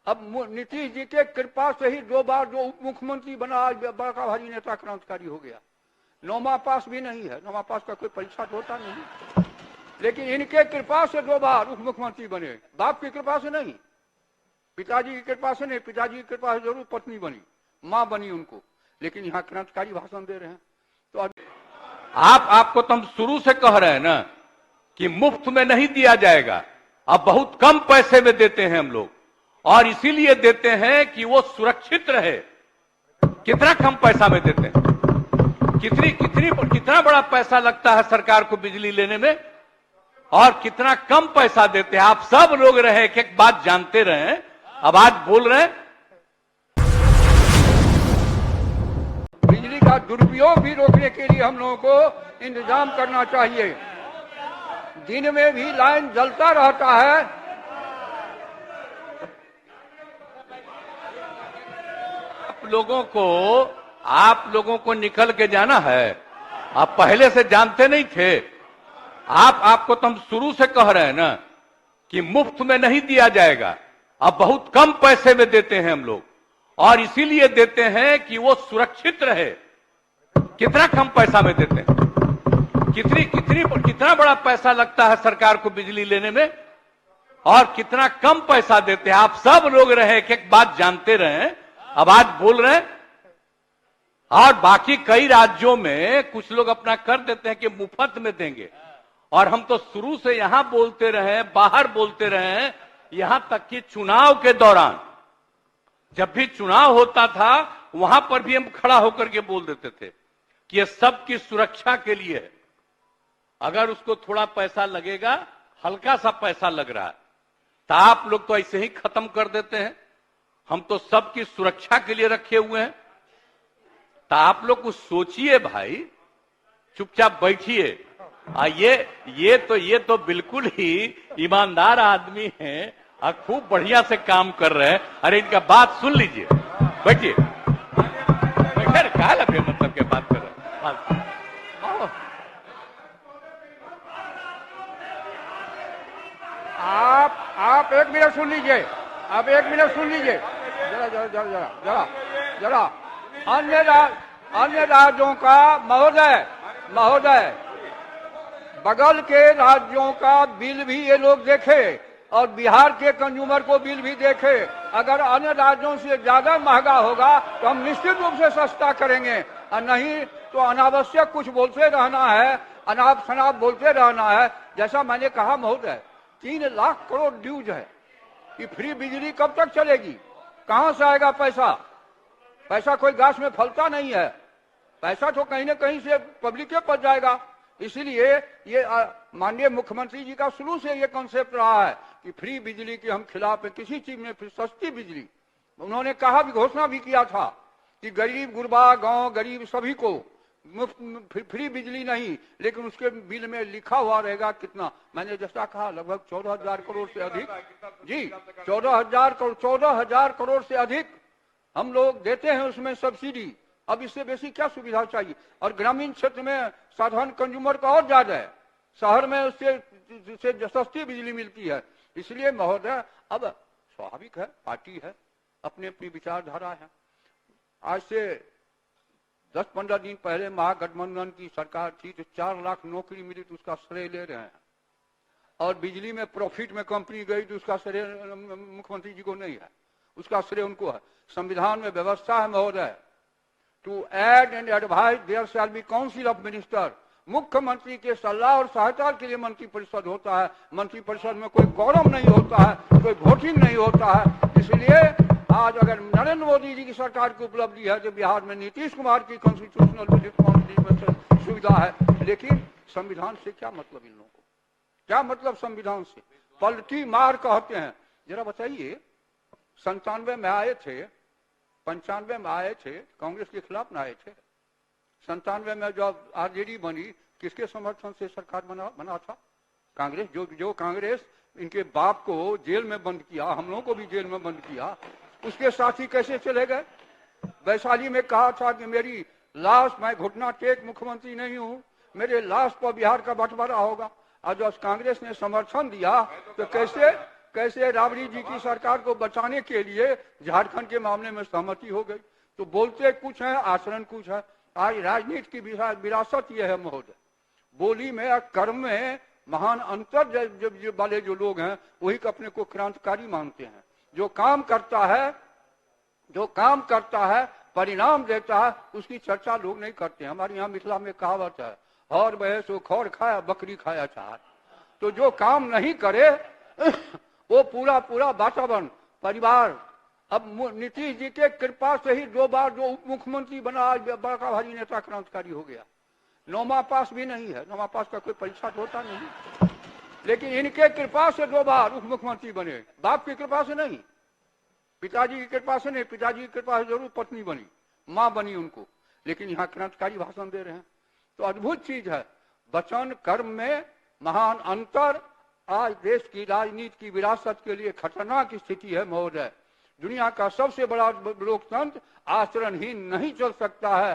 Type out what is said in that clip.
अब नीतीश जी के कृपा से ही 2 बार जो उप मुख्यमंत्री बना, आज बड़ा भारी नेता क्रांतिकारी हो गया। 9वां पास भी नहीं है, 9वां पास का कोई परीक्षा तो होता नहीं, लेकिन इनके कृपा से 2 बार उप मुख्यमंत्री बने। बाप की कृपा से नहीं, पिताजी की कृपा से नहीं, पिताजी की कृपा से जरूर पत्नी बनी, माँ बनी उनको, लेकिन यहाँ क्रांतिकारी भाषण दे रहे हैं। तो आपको तो हम शुरू से कह रहे हैं ना कि मुफ्त में नहीं दिया जाएगा, अब बहुत कम पैसे में देते हैं हम लोग, और इसीलिए देते हैं कि वो सुरक्षित रहे। कितना कम पैसा में देते हैं, कितना बड़ा पैसा लगता है सरकार को बिजली लेने में, और कितना कम पैसा देते हैं। आप सब लोग रहे एक बात जानते रहे, अब आज बोल रहे हैं। बिजली का दुरुपयोग भी रोकने के लिए हम लोगों को इंतजाम करना चाहिए। दिन में भी लाइन जलता रहता है, आप लोगों को निकल के जाना है। आप पहले से जानते नहीं थे। आपको तो हम शुरू से कह रहे हैं ना कि मुफ्त में नहीं दिया जाएगा, अब बहुत कम पैसे में देते हैं हम लोग, और इसीलिए देते हैं कि वो सुरक्षित रहे। कितना कम पैसा में देते हैं, कितना बड़ा पैसा लगता है सरकार को बिजली लेने में, और कितना कम पैसा देते हैं। आप सब लोग रहे एक बात जानते रहे, अब आज बोल रहे हैं। और बाकी कई राज्यों में कुछ लोग अपना कर देते हैं कि मुफ्त में देंगे, और हम तो शुरू से यहां बोलते रहे, बाहर बोलते रहे, यहां तक कि चुनाव के दौरान जब भी चुनाव होता था वहां पर भी हम खड़ा होकर के बोल देते थे कि ये सबकी सुरक्षा के लिए है। अगर उसको थोड़ा पैसा लगेगा, हल्का सा पैसा लग रहा है, तो आप लोग तो ऐसे ही खत्म कर देते हैं। हम तो सबकी सुरक्षा के लिए रखे हुए हैं। तो आप लोग कुछ सोचिए भाई, चुपचाप बैठिए। ये तो बिल्कुल ही ईमानदार आदमी हैं और खूब बढ़िया से काम कर रहे हैं। अरे इनका बात सुन लीजिए, बैठिए। क्या लगे मतलब के बात कर रहे हैं। आप 1 मिनट सुन लीजिए, आप 1 मिनट सुन लीजिए जरा। अन्य राज्यों का महोदय बगल के राज्यों का बिल भी ये लोग देखे, और बिहार के कंज्यूमर को बिल भी देखे। अगर अन्य राज्यों से ज्यादा महंगा होगा तो हम निश्चित रूप से सस्ता करेंगे, और नहीं तो अनावश्यक कुछ बोलते रहना है, अनाप शनाप बोलते रहना है। जैसा मैंने कहा महोदय, 3 लाख करोड़ ड्यूज है, कि फ्री बिजली कब तक चलेगी, कहां से आएगा पैसा कोई घास में फलता नहीं है, पैसा तो कहीं न कहीं से पब्लिक के पास जाएगा। इसलिए ये माननीय मुख्यमंत्री जी का शुरू से ये कॉन्सेप्ट रहा है कि फ्री बिजली के हम खिलाफ हैं, किसी चीज में सस्ती बिजली। उन्होंने कहा भी, घोषणा भी किया था कि गरीब गुरबा गांव गरीब सभी को मुफ्त फ्री बिजली नहीं, लेकिन उसके बिल में लिखा हुआ रहेगा कितना। मैंने जैसा कहा लगभग 14,000 करोड़ से अधिक, जी 14,000 करोड़ से अधिक हम लोग देते हैं उसमें सब्सिडी। अब इससे बेसी क्या सुविधा चाहिए। और ग्रामीण क्षेत्र में साधारण कंज्यूमर का और ज्यादा है, शहर में उससे सस्ती बिजली मिलती है। इसलिए महोदय, अब स्वाभाविक है, पार्टी है, अपनी अपनी विचारधारा है। आज से 10-15 दिन पहले महागठबंधन की सरकार थी तो 4 लाख नौकरी मिली तो उसका श्रेय ले रहे हैं, और बिजली में प्रॉफिट में कंपनी गई तो उसका श्रेय मुख्यमंत्री जी को नहीं है, उसका श्रेय उनको है। संविधान में व्यवस्था है महोदय, to aid and advise there shall be council of minister. मुख्यमंत्री के सलाह और सहायता के लिए मंत्रिपरिषद होता है। मंत्रिपरिषद में कोई कॉरम नहीं होता है, कोई वोटिंग नहीं होता है। इसलिए आज अगर नरेंद्र मोदी जी की सरकार की उपलब्धि है तो बिहार में नीतीश कुमार की कॉन्स्टिट्यूशनल सुविधा है। लेकिन संविधान से क्या मतलब इन लोगों को, क्या मतलब संविधान से? पलटी मार कहते हैं। जरा बताइए, 97 में आए थे, 95 में आए थे, कांग्रेस के खिलाफ ना आए थे। 97 में जब आरजेडी बनी, किसके समर्थन से सरकार बना था? कांग्रेस। जो कांग्रेस इनके बाप को जेल में बंद किया, हम लोगों को भी जेल में बंद किया, उसके साथी कैसे चले गए? वैशाली में कहा था कि मेरी लाश, मैं घुटना टेक मुख्यमंत्री नहीं हूं, मेरे लाश पर बिहार का बंटवारा होगा। और जब कांग्रेस ने समर्थन दिया तो कैसे राबड़ी जी की सरकार को बचाने के लिए झारखंड के मामले में सहमति हो गई। तो बोलते कुछ है, आचरण कुछ है। आज राजनीति की विरासत यह है महोदय, बोली में और कर्म में महान अंतर जब वाले जो लोग हैं वही अपने को क्रांतिकारी मानते हैं। जो काम करता है परिणाम देता है, उसकी चर्चा लोग नहीं करते। हमारे यहाँ मिथिला में कहावत है, हर बहे सो खौर खाया बकरी खाया चार। तो जो काम नहीं करे वो पूरा वातावरण परिवार। अब नीतीश जी के कृपा से ही 2 बार जो उप मुख्यमंत्री बना, बड़ा भारी नेता क्रांतिकारी हो गया। 9वां पास भी नहीं है, 9वां पास का कोई परीक्षा तो होता नहीं, लेकिन इनके कृपा से 2 बार उप मुख्यमंत्री बने। बाप की कृपा से नहीं, पिताजी की कृपा से नहीं, पिताजी की कृपा से जरूर पत्नी बनी, मां बनी उनको, लेकिन यहाँ क्रांतिकारी भाषण दे रहे हैं। तो अद्भुत चीज है, वचन कर्म में महान अंतर। आज देश की राजनीति की विरासत के लिए खतरनाक स्थिति है महोदय। दुनिया का सबसे बड़ा लोकतंत्र आचरणहीन नहीं चल सकता है।